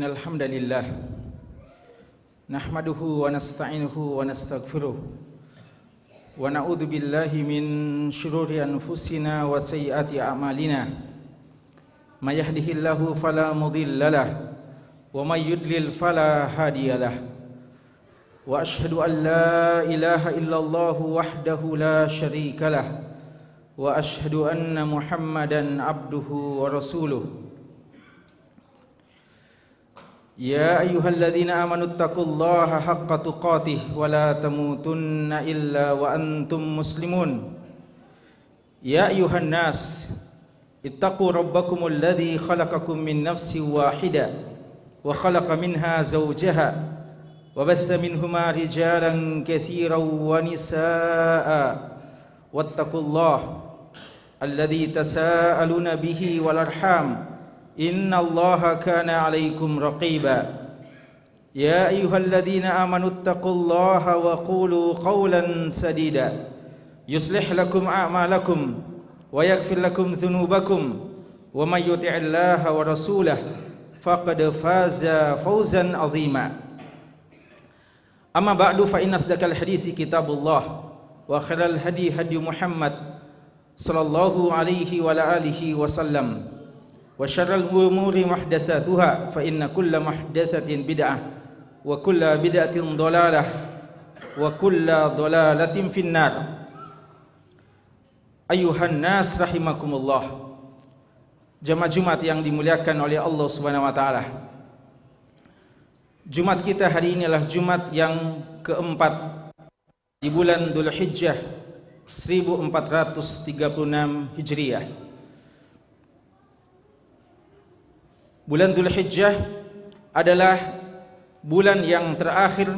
Innalhamdalillah nahmaduhu wa nasta'inuhu wa nastaghfiruh wa na'udzu billahi min syururi anfusina wa sayyiati a'malina may yahdihillahu fala mudhillalah wa may yudlil fala hadiyalah wa asyhadu an la ilaha illallah wahdahu la syarikalah wa asyhadu anna Muhammadan abduhu wa rasuluh. Ya ayyuhalladzina amanu taqullaha haqqa tuqatih wa la tamutunna illa wa antum muslimun. Ya ayyuhan nas ittaqu rabbakumul ladzi khalaqakum min nafsin wahidah wa khalaqa minha zawjaha wa batha minhuma rijalan katsiran wa nisaa'a wattaqullaha alladzi tasaaluna bihi wal arham innallaha kana 'alaikum raqiba. Ya ayyuhalladzina amanu taqullaha wa qulu qawlan sadida yuslih lakum a'malakum wa yaghfir lakum dhunubakum wa may yuti'illaha wa rasulahu faqad faza fawzan 'azima. Amma ba'du fa inna asdaqal hadithi kitabullah wa khairal hadi hadi Muhammad sallallahu alaihi wa alihi wasallam wa syarrul umuri muhdatsatuha fa inna kulla muhdatsatin bid'ah wa kulla bid'atin dhalalah wa kulla dhalalatin finnar. Ayuhan nas rahimakumullah, jamaah Jumat yang dimuliakan oleh Allah Subhanahu wa taala. Jumat kita hari ini adalah Jumat yang keempat di bulan Dzulhijjah 1436 Hijriah. Bulan Dzulhijjah adalah bulan yang terakhir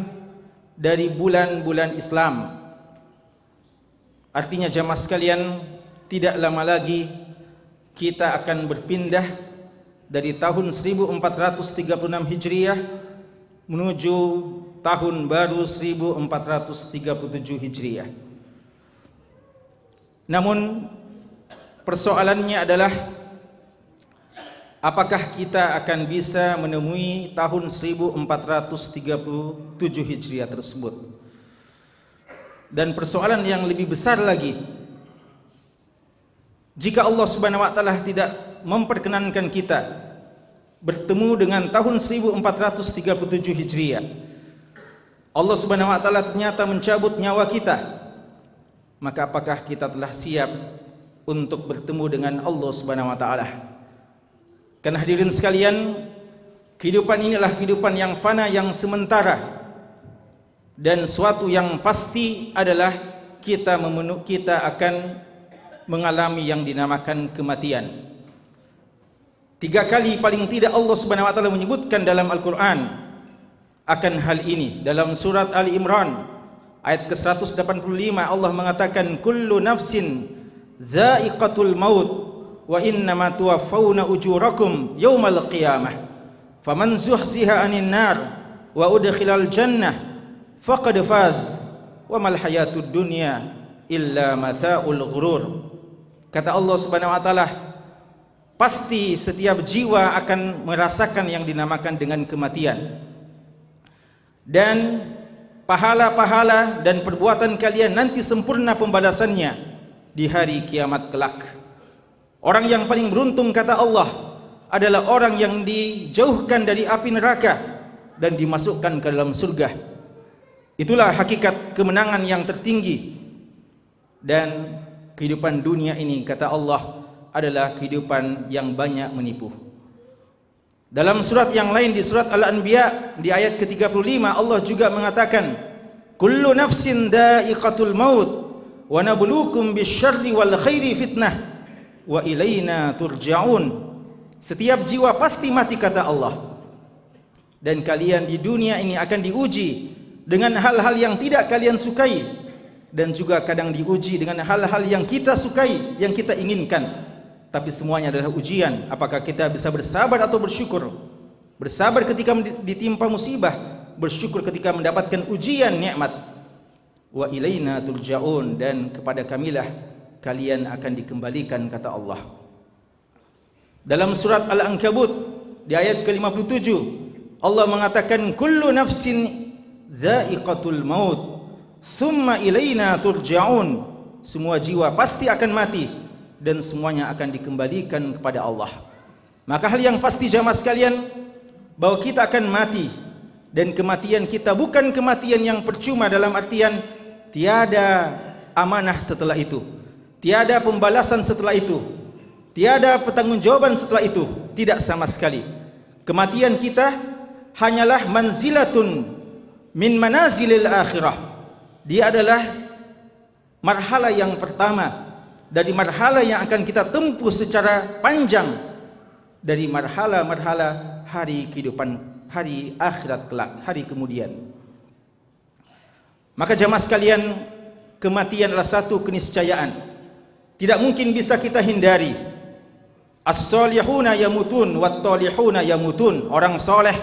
dari bulan-bulan Islam. Artinya jamaah sekalian, tidak lama lagi kita akan berpindah dari tahun 1436 Hijriah menuju tahun baru 1437 Hijriah. Namun persoalannya adalah apakah kita akan bisa menemui tahun 1437 Hijriah tersebut? Dan persoalan yang lebih besar lagi, jika Allah Subhanahu wa taala tidak memperkenankan kita bertemu dengan tahun 1437 Hijriah, Allah Subhanahu wa taala ternyata mencabut nyawa kita, maka apakah kita telah siap untuk bertemu dengan Allah Subhanahu wa taala? Karena hadirin sekalian, kehidupan inilah kehidupan yang fana, yang sementara, dan suatu yang pasti adalah kita akan mengalami yang dinamakan kematian. 3 kali paling tidak Allah Subhanahu wa taala menyebutkan dalam Al-Qur'an akan hal ini. Dalam surat Ali Imran ayat ke-185 Allah mengatakan kullu nafsin dha'iqatul maut wa innama tuwaffawna ujurakum yaumal qiyamah faman zuhziha 'anil nar wa udkhilal jannah faqad faz wa mal hayatud dunya illa mataul ghurur. Kata Allah Subhanahu wa taala, pasti setiap jiwa akan merasakan yang dinamakan dengan kematian, dan pahala-pahala dan perbuatan kalian nanti sempurna pembalasannya di hari kiamat kelak. Orang yang paling beruntung, kata Allah, adalah orang yang dijauhkan dari api neraka dan dimasukkan ke dalam surga. Itulah hakikat kemenangan yang tertinggi. Dan kehidupan dunia ini, kata Allah, adalah kehidupan yang banyak menipu. Dalam surat yang lain, di surat Al-Anbiya di ayat ke-35 Allah juga mengatakan kullu nafsin dha'iqatul maut wa nabluukum bisyarri wal khairi fitnah wa ilaina turja'un. Setiap jiwa pasti mati, kata Allah, dan kalian di dunia ini akan diuji dengan hal-hal yang tidak kalian sukai, dan juga kadang diuji dengan hal-hal yang kita sukai, yang kita inginkan. Tapi semuanya adalah ujian. Apakah kita bisa bersabar atau bersyukur? Bersabar ketika ditimpa musibah, bersyukur ketika mendapatkan ujian nikmat. Wa ilaina turja'un, dan kepada kamilah kalian akan dikembalikan, kata Allah. Dalam surat Al-Ankabut di ayat ke-57 Allah mengatakan kullu nafsin dha'iqatul maut thumma ilaina turja'un. Semua jiwa pasti akan mati dan semuanya akan dikembalikan kepada Allah. Maka hal yang pasti jamaah sekalian, bahwa kita akan mati, dan kematian kita bukan kematian yang percuma dalam artian tiada amanah setelah itu, tiada pembalasan setelah itu, tiada pertanggungjawaban setelah itu. Tidak sama sekali. Kematian kita hanyalah manzilatun min manazilil akhirah. Dia adalah marhala yang pertama dari marhala yang akan kita tempuh secara panjang dari marhala-marhala hari kehidupan, hari akhirat kelak, hari kemudian. Maka jamaah sekalian, kematian adalah satu keniscayaan, tidak mungkin bisa kita hindari. As-solihuna yamutun wat-talihuna yamutun. Orang soleh,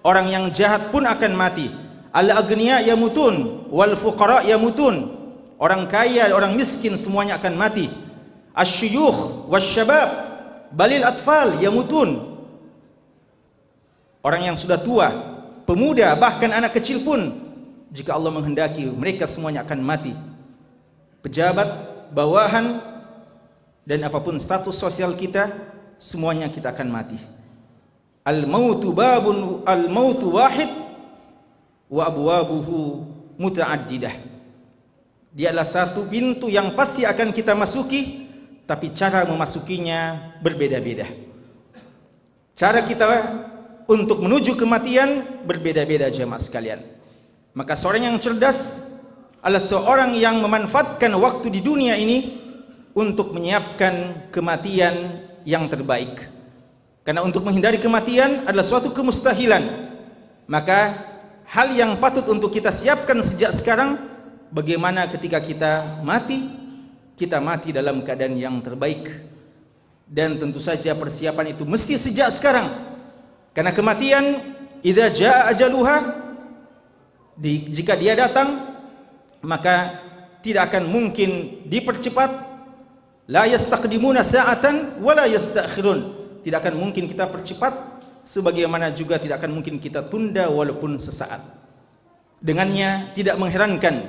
orang yang jahat pun akan mati. Al-aghniya yamutun wal fuqara yamutun. Orang kaya, orang miskin semuanya akan mati. Asy-syuyukh wasyabab balil atfal yamutun. Orang yang sudah tua, pemuda, bahkan anak kecil pun, jika Allah menghendaki, mereka semuanya akan mati. Pejabat, bawahan, dan apapun status sosial kita, semuanya kita akan mati. Al-mautu babun, al-mautu wahid wa abwabuhu muta'addidah. Dia adalah satu pintu yang pasti akan kita masuki, tapi cara memasukinya berbeda-beda. Cara kita untuk menuju kematian berbeda-beda jemaah sekalian. Maka seorang yang cerdas adalah seorang yang memanfaatkan waktu di dunia ini untuk menyiapkan kematian yang terbaik. Karena untuk menghindari kematian adalah suatu kemustahilan. Maka hal yang patut untuk kita siapkan sejak sekarang, bagaimana ketika kita mati dalam keadaan yang terbaik. Dan tentu saja persiapan itu mesti sejak sekarang. Karena kematian, idza jaa ajaluha, jika dia datang, maka tidak akan mungkin dipercepat. La yastaqdimuna sa'atan wa la yastakhirun. Tidak akan mungkin kita percepat, sebagaimana juga tidak akan mungkin kita tunda walaupun sesaat. Dengannya tidak mengherankan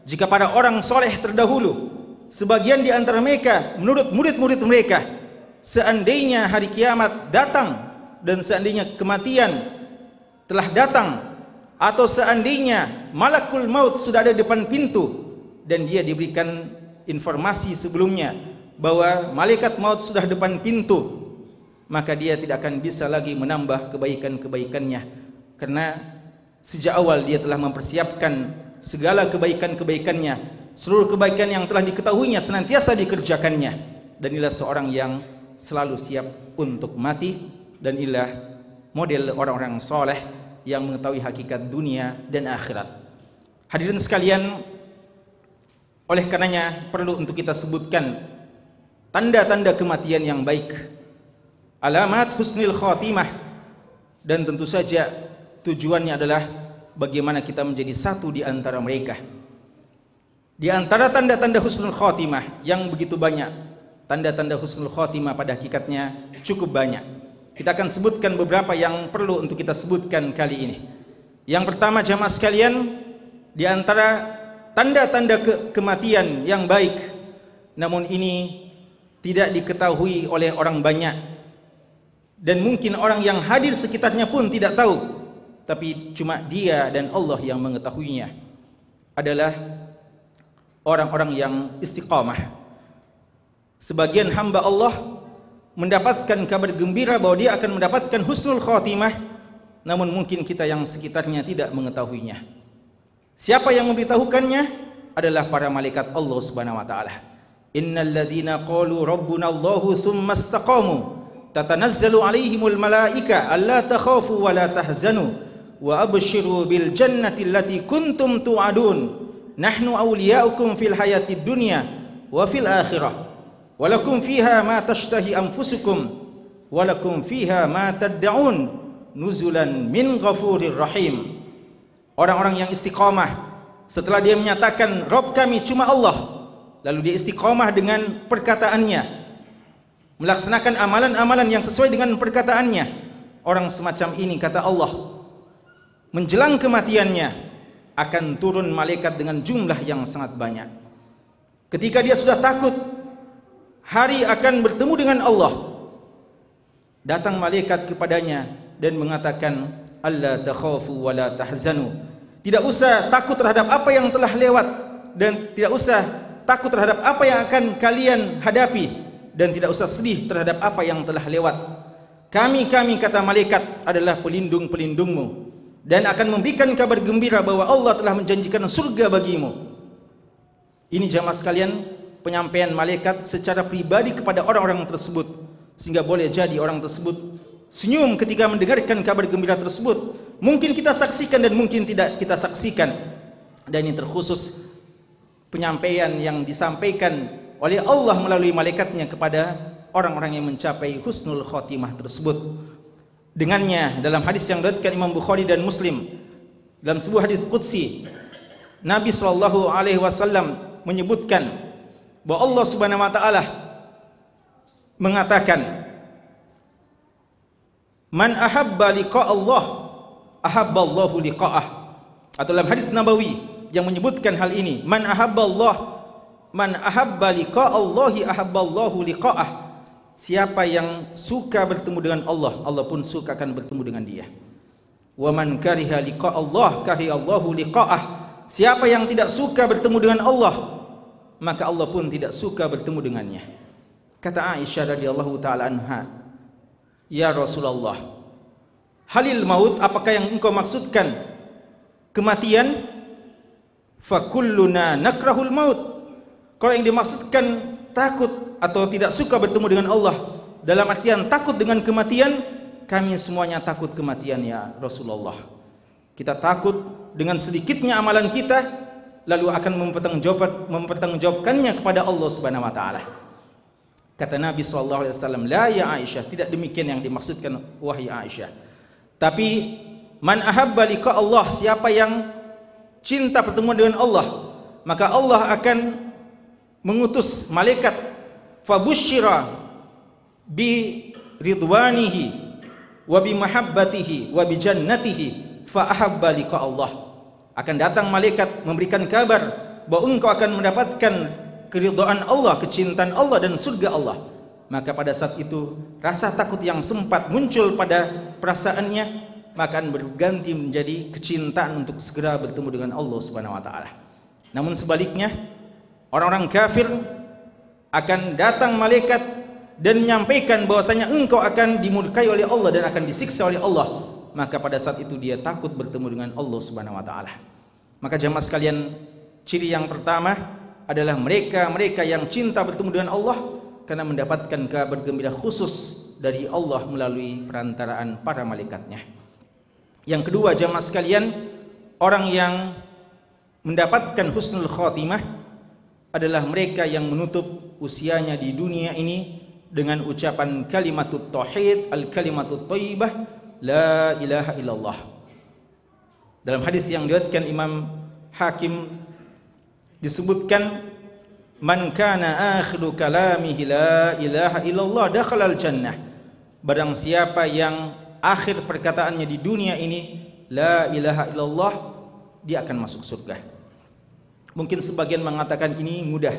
jika para orang soleh terdahulu, sebagian di antara mereka menurut murid-murid mereka, seandainya hari kiamat datang dan seandainya kematian telah datang, atau seandainya malakul maut sudah ada di depan pintu dan dia diberikan informasi sebelumnya bahwa malaikat maut sudah depan pintu, maka dia tidak akan bisa lagi menambah kebaikan-kebaikannya, karena sejak awal dia telah mempersiapkan segala kebaikan-kebaikannya, seluruh kebaikan yang telah diketahuinya senantiasa dikerjakannya. Dan inilah seorang yang selalu siap untuk mati, dan inilah model orang-orang soleh yang mengetahui hakikat dunia dan akhirat. Hadirin sekalian, oleh karenanya perlu untuk kita sebutkan tanda-tanda kematian yang baik, alamat husnil khatimah, dan tentu saja tujuannya adalah bagaimana kita menjadi satu di antara mereka. Di antara tanda-tanda husnul khatimah yang begitu banyak, tanda-tanda husnul khatimah pada hakikatnya cukup banyak. Kita akan sebutkan beberapa yang perlu untuk kita sebutkan kali ini. Yang pertama jamaah sekalian, di antara tanda-tanda kematian yang baik, namun ini tidak diketahui oleh orang banyak, dan mungkin orang yang hadir sekitarnya pun tidak tahu, tapi cuma dia dan Allah yang mengetahuinya, adalah orang-orang yang istiqamah. Sebagian hamba Allah mendapatkan kabar gembira bahwa dia akan mendapatkan husnul khatimah, namun mungkin kita yang sekitarnya tidak mengetahuinya. Siapa yang memberitahukannya? Adalah para malaikat Allah Subhanahu wa taala. Innal ladzina qalu rabbuna Allahu tsumma istaqamu tatanazzalu alaihimul malaika alla takhafu wa la tahzanu wa abshiru bil jannati allati kuntum tu'adun nahnu awliya'ukum fil hayatid dunya wa fil akhirah wa lakum fiha ma tashtahi anfusukum wa lakum fiha ma tad'un nuzulan min ghafurir rahim. Orang-orang yang istiqamah setelah dia menyatakan Rabb kami cuma Allah, lalu dia istiqamah dengan perkataannya, melaksanakan amalan-amalan yang sesuai dengan perkataannya, orang semacam ini, kata Allah, menjelang kematiannya akan turun malaikat dengan jumlah yang sangat banyak. Ketika dia sudah takut hari akan bertemu dengan Allah, datang malaikat kepadanya dan mengatakan, alla takhafu wa la tahzanu. Tidak usah takut terhadap apa yang telah lewat, dan tidak usah takut terhadap apa yang akan kalian hadapi, dan tidak usah sedih terhadap apa yang telah lewat. Kami, kata malaikat, adalah pelindung-pelindungmu dan akan memberikan kabar gembira bahwa Allah telah menjanjikan surga bagimu. Ini jamaah sekalian, penyampaian malaikat secara pribadi kepada orang-orang tersebut, sehingga boleh jadi orang tersebut senyum ketika mendengarkan kabar gembira tersebut. Mungkin kita saksikan dan mungkin tidak kita saksikan. Dan ini terkhusus penyampaian yang disampaikan oleh Allah melalui malaikatnya kepada orang-orang yang mencapai husnul khotimah tersebut. Dengannya, dalam hadis yang diriwayatkan Imam Bukhari dan Muslim, dalam sebuah hadis qudsi, Nabi SAW menyebutkan bahwa Allah Subhanahu wa taala mengatakan, man ahabba liqa Allah ahabba Allahu liqa'ah. Atau dalam hadis Nabawi yang menyebutkan hal ini, man ahabba liqa Allahi ahabba Allahu liqa'ah. Siapa yang suka bertemu dengan Allah, Allah pun suka akan bertemu dengan dia. Wa man kariha liqa Allah kariha Allahu liqa'ah. Siapa yang tidak suka bertemu dengan Allah, maka Allah pun tidak suka bertemu dengannya. Kata Aisyah radhiyallahu taala anha, ya Rasulullah, halil maut, apakah yang engkau maksudkan kematian? Fakulluna nakrahul maut. Kalau yang dimaksudkan takut atau tidak suka bertemu dengan Allah dalam artian takut dengan kematian, kami semuanya takut kematian ya Rasulullah. Kita takut dengan sedikitnya amalan kita, lalu akan mempertanggungjawabkannya kepada Allah Subhanahu wa taala. Kata Nabi SAW, la ya Aisyah, tidak demikian yang dimaksudkan wahai Aisyah. Tapi man ahabba liqa Allah, siapa yang cinta pertemuan dengan Allah, maka Allah akan mengutus malaikat fabusyira bi ridwanihi wa bi mahabbatihi wa bi jannatihi fa ahabba liqa Allah. Akan datang malaikat memberikan kabar bahwa engkau akan mendapatkan keridhaan Allah, kecintaan Allah dan surga Allah. Maka pada saat itu rasa takut yang sempat muncul pada perasaannya maka akan berganti menjadi kecintaan untuk segera bertemu dengan Allah Subhanahu wa taala. Namun sebaliknya, orang-orang kafir akan datang malaikat dan menyampaikan bahwasanya engkau akan dimurkai oleh Allah dan akan disiksa oleh Allah. Maka pada saat itu dia takut bertemu dengan Allah Subhanahu wa taala. Maka jemaah sekalian, ciri yang pertama adalah mereka yang cinta bertemu dengan Allah karena mendapatkan kabar gembira khusus dari Allah melalui perantaraan para malaikatnya. Yang kedua jemaah sekalian, orang yang mendapatkan husnul khotimah adalah mereka yang menutup usianya di dunia ini dengan ucapan kalimatut tauhid, al-kalimatut thayyibah, la ilaha illallah. Dalam hadis yang diriwayatkan Imam Hakim disebutkan, man kana akhiru kalamihi la ilaha illallah dakhala al-jannah. Barang siapa yang akhir perkataannya di dunia ini la ilaha illallah, dia akan masuk surga. Mungkin sebagian mengatakan ini mudah,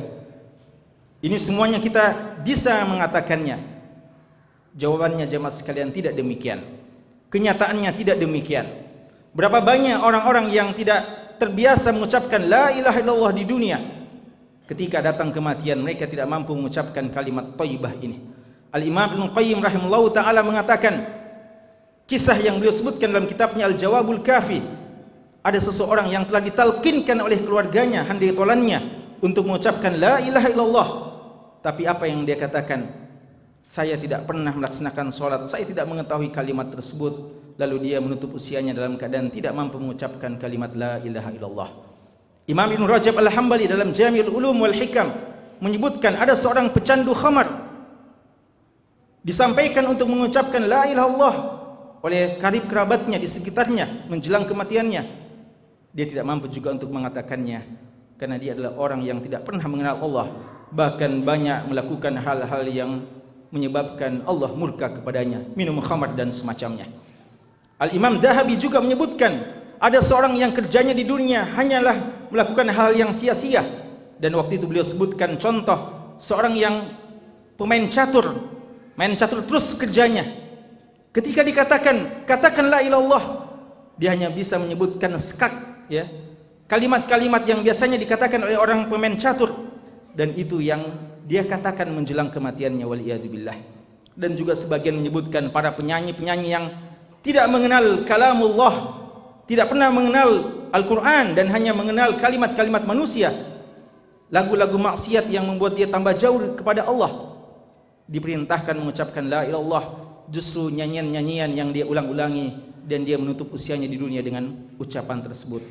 ini semuanya kita bisa mengatakannya. Jawabannya jemaah sekalian, tidak demikian. Kenyataannya tidak demikian. Berapa banyak orang-orang yang tidak terbiasa mengucapkan la ilaha illallah di dunia, ketika datang kematian mereka tidak mampu mengucapkan kalimat thayyibah ini. Al-Imam Ibnu Qayyim rahimahullahu taala mengatakan, kisah yang beliau sebutkan dalam kitabnya Al-Jawabul Kafi, ada seseorang yang telah ditalkinkan oleh keluarganya, handai tolannya, untuk mengucapkan la ilaha illallah, tapi apa yang dia katakan? Saya tidak pernah melaksanakan sholat, saya tidak mengetahui kalimat tersebut. Lalu dia menutup usianya dalam keadaan tidak mampu mengucapkan kalimat la ilaha illallah. Imam Ibn Rajab Al-Hambali dalam Jami'ul Ulum wal Hikam menyebutkan ada seorang pecandu khamar, disampaikan untuk mengucapkan la ilaha illallah oleh karib kerabatnya di sekitarnya menjelang kematiannya. Dia tidak mampu juga untuk mengatakannya karena dia adalah orang yang tidak pernah mengenal Allah, bahkan banyak melakukan hal-hal yang menyebabkan Allah murka kepadanya, minum khamar dan semacamnya. Al-Imam Dahabi juga menyebutkan ada seorang yang kerjanya di dunia hanyalah melakukan hal yang sia-sia, dan waktu itu beliau sebutkan contoh seorang yang pemain catur, main catur terus kerjanya. Ketika dikatakan katakan la ilallah, dia hanya bisa menyebutkan skak, ya, kalimat-kalimat yang biasanya dikatakan oleh orang pemain catur, dan itu yang dia katakan menjelang kematiannya, waliyadzubillah. Dan juga sebagian menyebutkan para penyanyi-penyanyi yang tidak mengenal kalamullah, tidak pernah mengenal Al-Quran, dan hanya mengenal kalimat-kalimat manusia, lagu-lagu maksiat yang membuat dia tambah jauh kepada Allah, diperintahkan mengucapkan la ilallah, justru nyanyian-nyanyian yang dia ulang-ulangi, dan dia menutup usianya di dunia dengan ucapan tersebut,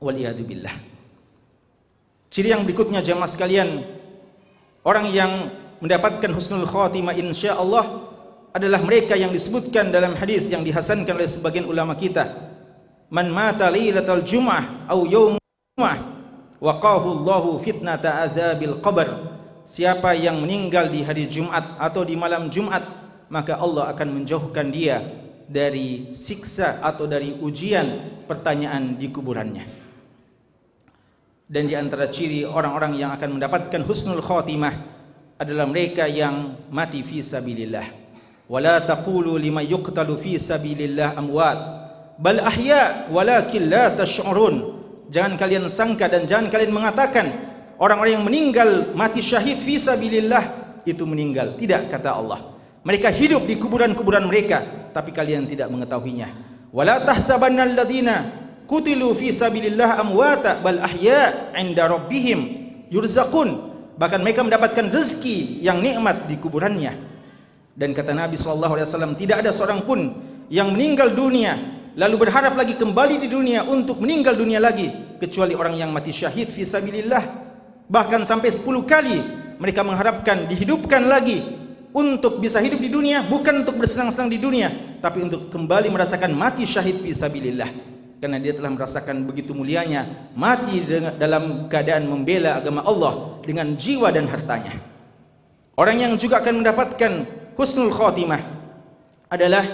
waliyadzubillah. Ciri yang berikutnya jamaah sekalian, orang yang mendapatkan husnul khatimah insyaallah adalah mereka yang disebutkan dalam hadis yang dihasankan oleh sebagian ulama kita, man mata lailatal jum'ah au yaum jum'ah waqahu Allahu fitnata azabil qabr. Siapa yang meninggal di hari Jumat atau di malam Jumat, maka Allah akan menjauhkan dia dari siksa atau dari ujian pertanyaan di kuburannya. Dan di antara ciri orang-orang yang akan mendapatkan husnul khatimah adalah mereka yang mati fi sabilillah. Wala taqulu liman yuqtalu fi sabilillah amwat bal ahya walakin la tash'urun. Jangan kalian sangka dan jangan kalian mengatakan orang-orang yang meninggal mati syahid fi sabilillah itu meninggal. Tidak, kata Allah. Mereka hidup di kuburan-kuburan mereka, tapi kalian tidak mengetahuinya. Wala tahsabannal ladzina qutilu fi sabilillah amwata bal ahya 'inda rabbihim yurzaqun. Bahkan mereka mendapatkan rezeki yang nikmat di kuburannya. Dan kata Nabi SAW, tidak ada seorang pun yang meninggal dunia lalu berharap lagi kembali di dunia untuk meninggal dunia lagi, kecuali orang yang mati syahid fi sabilillah. Bahkan sampai 10 kali mereka mengharapkan dihidupkan lagi untuk bisa hidup di dunia, bukan untuk bersenang-senang di dunia, tapi untuk kembali merasakan mati syahid fi sabilillah. Karena dia telah merasakan begitu mulianya mati dalam keadaan membela agama Allah dengan jiwa dan hartanya. Orang yang juga akan mendapatkan husnul khatimah adalah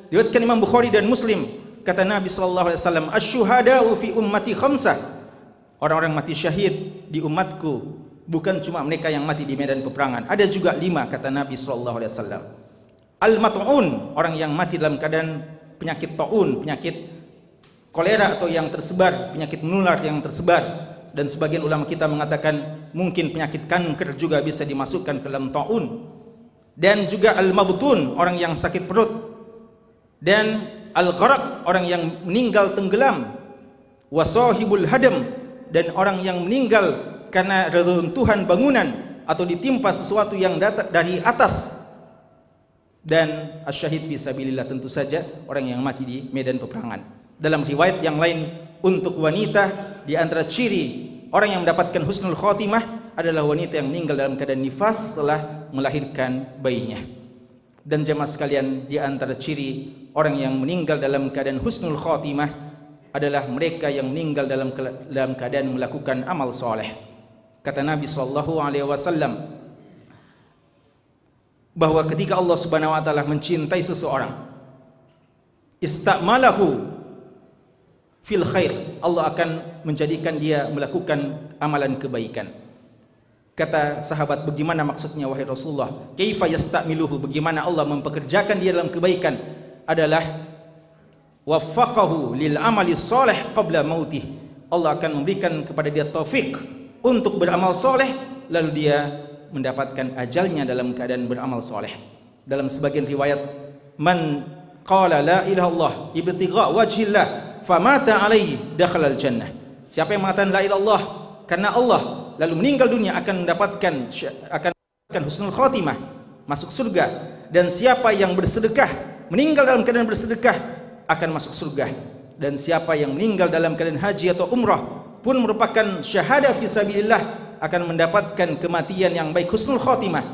diriwayatkan Imam Bukhari dan Muslim. Kata Nabi SAW, asyuhada'u fi ummati khamsah. Orang-orang mati syahid di umatku bukan cuma mereka yang mati di medan peperangan, ada juga 5, kata Nabi SAW. Al-mat'un, orang yang mati dalam keadaan penyakit ta'un, penyakit kolera atau yang tersebar, penyakit menular yang tersebar. Dan sebagian ulama kita mengatakan mungkin penyakit kanker juga bisa dimasukkan ke dalam ta'un. Dan juga al-mabtun, orang yang sakit perut. Dan al-gharaq, orang yang meninggal tenggelam. Wasahibul hadam, dan orang yang meninggal karena reruntuhan bangunan atau ditimpa sesuatu yang datang dari atas. Dan asyahid fi sabilillah, tentu saja orang yang mati di medan peperangan. Dalam riwayat yang lain, untuk wanita, di antara ciri orang yang mendapatkan husnul khatimah adalah wanita yang meninggal dalam keadaan nifas setelah melahirkan bayinya. Dan jemaah sekalian, di antara ciri orang yang meninggal dalam keadaan husnul khatimah adalah mereka yang meninggal dalam keadaan melakukan amal soleh. Kata Nabi SAW bahwa ketika Allah Subhanahu Wa Taala mencintai seseorang, istamalahu fil khair, Allah akan menjadikan dia melakukan amalan kebaikan. Kata sahabat, bagaimana maksudnya wahai Rasulullah? Kaifa yastamiluhu, bagaimana Allah mempekerjakan dia dalam kebaikan? Adalah waffaqahu lil amali soleh qabla mautih. Allah akan memberikan kepada dia taufik untuk beramal soleh, lalu dia mendapatkan ajalnya dalam keadaan beramal soleh. Dalam sebagian riwayat, man qala la ilaha illallah ibtigha wajhillah famata alaihi dakhalal jannah. Siapa yang mengatakan la ilaha illallah karena Allah lalu meninggal dunia akan mendapatkan husnul khatimah, masuk surga. Dan siapa yang bersedekah, meninggal dalam keadaan bersedekah, akan masuk surga. Dan siapa yang meninggal dalam keadaan haji atau umrah pun merupakan syahadah fi sabilillah, akan mendapatkan kematian yang baik, husnul khatimah.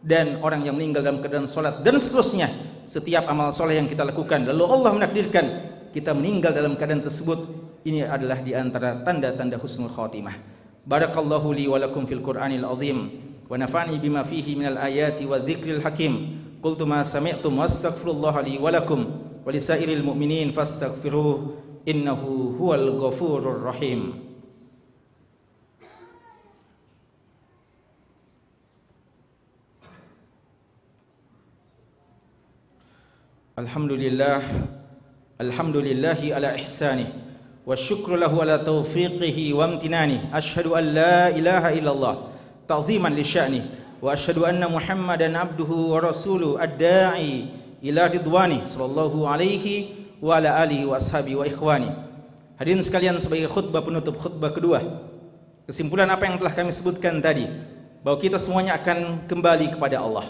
Dan orang yang meninggal dalam keadaan salat dan seterusnya, setiap amal soleh yang kita lakukan lalu Allah menakdirkan kita meninggal dalam keadaan tersebut, ini adalah di antara tanda-tanda husnul khatimah. Barakallahu li wa lakum fil Qur'anil azim wa nafa'ani bima fihi minal ayati wa dzikril hakim. Qultu ma sami'tum wastaghfirullaha li wa lakum wa lisairil mu'minin fastaghfiruhu innahu huwal ghafurur rahim. Alhamdulillahi ala ihsanih wa syukru lahu ala taufiqihi wa amtinani. Ashhadu an la ilaha illallah ta'ziman li sya'ni wa ashhadu anna Muhammadan abduhu wa rasuluhu ad-da'i ila ridwani sallallahu alaihi wa ala alihi wa ashabihi wa ikhwani. Hadirin sekalian, sebagai khutbah penutup khutbah kedua, kesimpulan apa yang telah kami sebutkan tadi, bahwa kita semuanya akan kembali kepada Allah.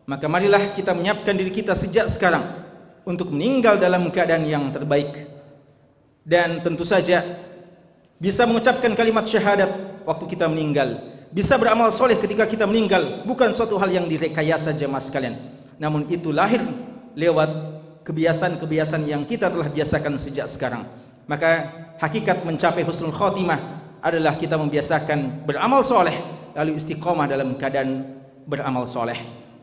Maka marilah kita menyiapkan diri kita sejak sekarang untuk meninggal dalam keadaan yang terbaik. Dan tentu saja bisa mengucapkan kalimat syahadat waktu kita meninggal, bisa beramal soleh ketika kita meninggal, bukan suatu hal yang direkayasa jemaah sekalian. Namun itu lahir lewat kebiasaan-kebiasaan yang kita telah biasakan sejak sekarang. Maka hakikat mencapai husnul khotimah adalah kita membiasakan beramal soleh, lalu istiqomah dalam keadaan beramal soleh.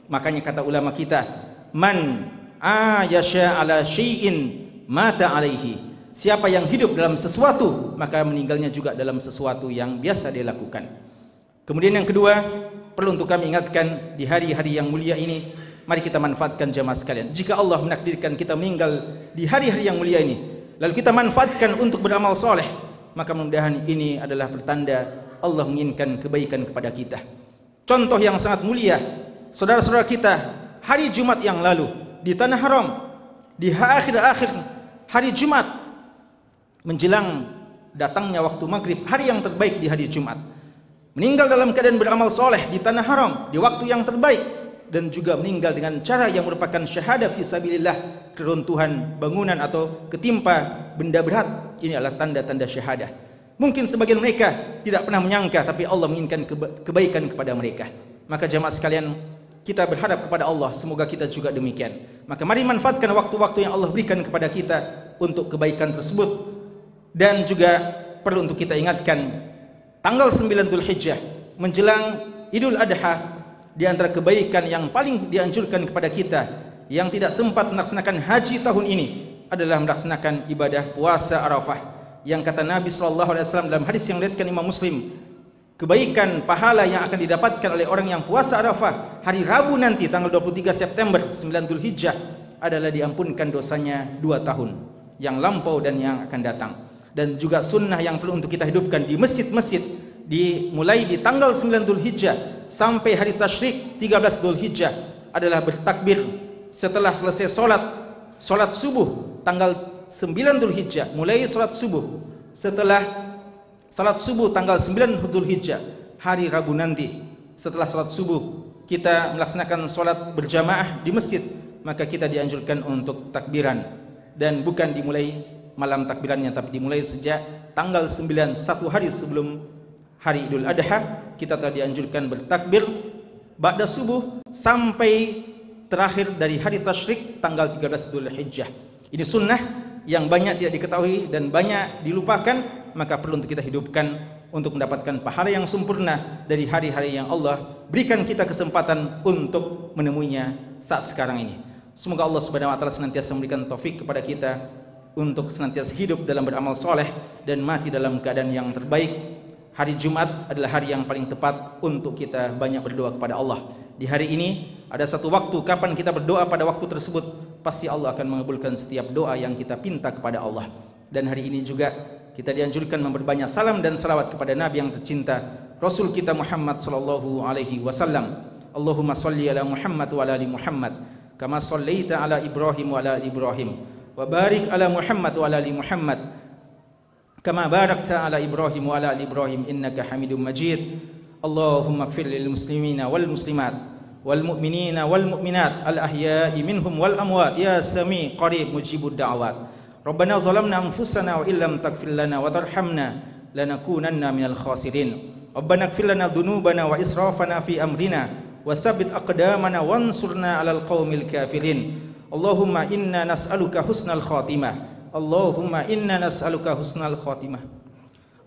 Makanya kata ulama kita, man ayasha ala syai'in mata alaihi. Siapa yang hidup dalam sesuatu, maka meninggalnya juga dalam sesuatu yang biasa dia lakukan. Kemudian yang kedua, perlu untuk kami ingatkan di hari-hari yang mulia ini, mari kita manfaatkan jemaah sekalian. Jika Allah menakdirkan kita meninggal di hari-hari yang mulia ini, lalu kita manfaatkan untuk beramal soleh, maka mudah-mudahan ini adalah pertanda Allah menginginkan kebaikan kepada kita. Contoh yang sangat mulia, saudara-saudara kita hari Jumat yang lalu di Tanah Haram, di akhir-akhir hari Jumat menjelang datangnya waktu maghrib, hari yang terbaik di hari Jumat, meninggal dalam keadaan beramal soleh di Tanah Haram di waktu yang terbaik, dan juga meninggal dengan cara yang merupakan syahadah fisabilillah, keruntuhan bangunan atau ketimpa benda berat. Ini adalah tanda-tanda syahadah. Mungkin sebagian mereka tidak pernah menyangka, tapi Allah menginginkan kebaikan kepada mereka. Maka jemaah sekalian, kita berharap kepada Allah, semoga kita juga demikian. Maka mari manfaatkan waktu-waktu yang Allah berikan kepada kita untuk kebaikan tersebut. Dan juga perlu untuk kita ingatkan, tanggal 9 Dzulhijjah menjelang Idul Adha, di antara kebaikan yang paling dianjurkan kepada kita yang tidak sempat melaksanakan haji tahun ini adalah melaksanakan ibadah puasa Arafah, yang kata Nabi SAW dalam hadis yang diriwayatkan Imam Muslim, kebaikan pahala yang akan didapatkan oleh orang yang puasa Arafah hari Rabu nanti tanggal 23 September 9 Dzulhijjah adalah diampunkan dosanya 2 tahun yang lampau dan yang akan datang. Dan juga sunnah yang perlu untuk kita hidupkan di masjid-masjid, mulai di tanggal 9 Dzulhijjah sampai hari tasyrik 13 Dzulhijjah adalah bertakbir setelah selesai solat subuh tanggal 9 Dzulhijjah, mulai solat subuh. Setelah salat subuh tanggal 9 Dzulhijjah, hari Rabu nanti, setelah salat subuh kita melaksanakan salat berjamaah di masjid, maka kita dianjurkan untuk takbiran, dan bukan dimulai malam takbirannya, tapi dimulai sejak tanggal 9, satu hari sebelum hari Idul Adha. Kita telah dianjurkan bertakbir ba'da subuh sampai terakhir dari hari tasyrik tanggal 13 Dzulhijjah. Ini sunnah yang banyak tidak diketahui dan banyak dilupakan, maka perlu untuk kita hidupkan untuk mendapatkan pahala yang sempurna dari hari-hari yang Allah berikan kita kesempatan untuk menemuinya saat sekarang ini. Semoga Allah Subhanahu wa taala senantiasa memberikan taufik kepada kita untuk senantiasa hidup dalam beramal soleh dan mati dalam keadaan yang terbaik. Hari Jumat adalah hari yang paling tepat untuk kita banyak berdoa kepada Allah. Di hari ini ada satu waktu kapan kita berdoa, pada waktu tersebut pasti Allah akan mengabulkan setiap doa yang kita pinta kepada Allah. Dan hari ini juga kita dianjurkan memperbanyak salam dan salawat kepada Nabi yang tercinta, Rasul kita Muhammad sallallahu alaihi wasallam. Allahumma shalli ala Muhammad wa ala ali Muhammad kama shallaita ala Ibrahim wa ala ali Ibrahim, wa barik ala Muhammad wa ala ali Muhammad kama barakta ala Ibrahim wa ala ali Ibrahim innaka Hamidum Majid. Allahumma ighfir lil muslimina wal muslimat wal mu'minina wal mu'minat al ahya'i minhum wal amwat ya sami qarib mujibud da'wat. Rabbana zalamna anfusana wa illam taghfir lana wa tarhamna lanakunanna minal khasirin. Rabbana ighfir lana dhunubana wa israfana fi amrina wa tsabbit aqdamana wansurna 'alal qaumil kafirin. Allahumma inna nas'aluka husnal khatimah. Allahumma inna nas'aluka husnal khatimah.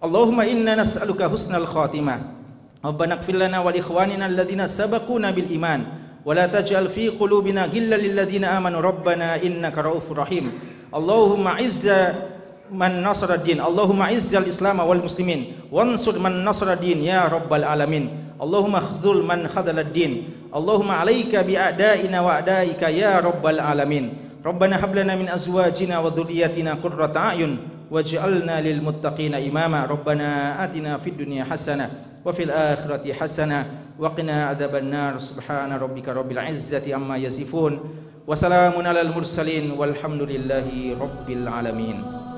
Allahumma inna nas'aluka husnal khatimah Rabbana ighfir lana wa li ikhwanina alladhina sabaquna bil iman wa la taj'al fi qulubina ghillan lil ladzina amanu rabbana innaka raufur rahim. Allahumma izza man nasara din, Allahumma izzal islam wal muslimin wansur man nasara din ya rabbal alamin. Allahumma khdzul man khadala din, Allahumma alayka bi a'daina wa a'daika ya rabbal alamin. Rabbana hab lana min azwajina wa dhurriyyatina qurrata a'yun waj'alna lil muttaqina imama. Rabbana atina fid dunya hasanah wa fil akhirati hasanah wa qina adzabannar. Subhana rabbika rabbil izzati amma yasifun wa salamun alal mursalin walhamdulillahi rabbil alamin.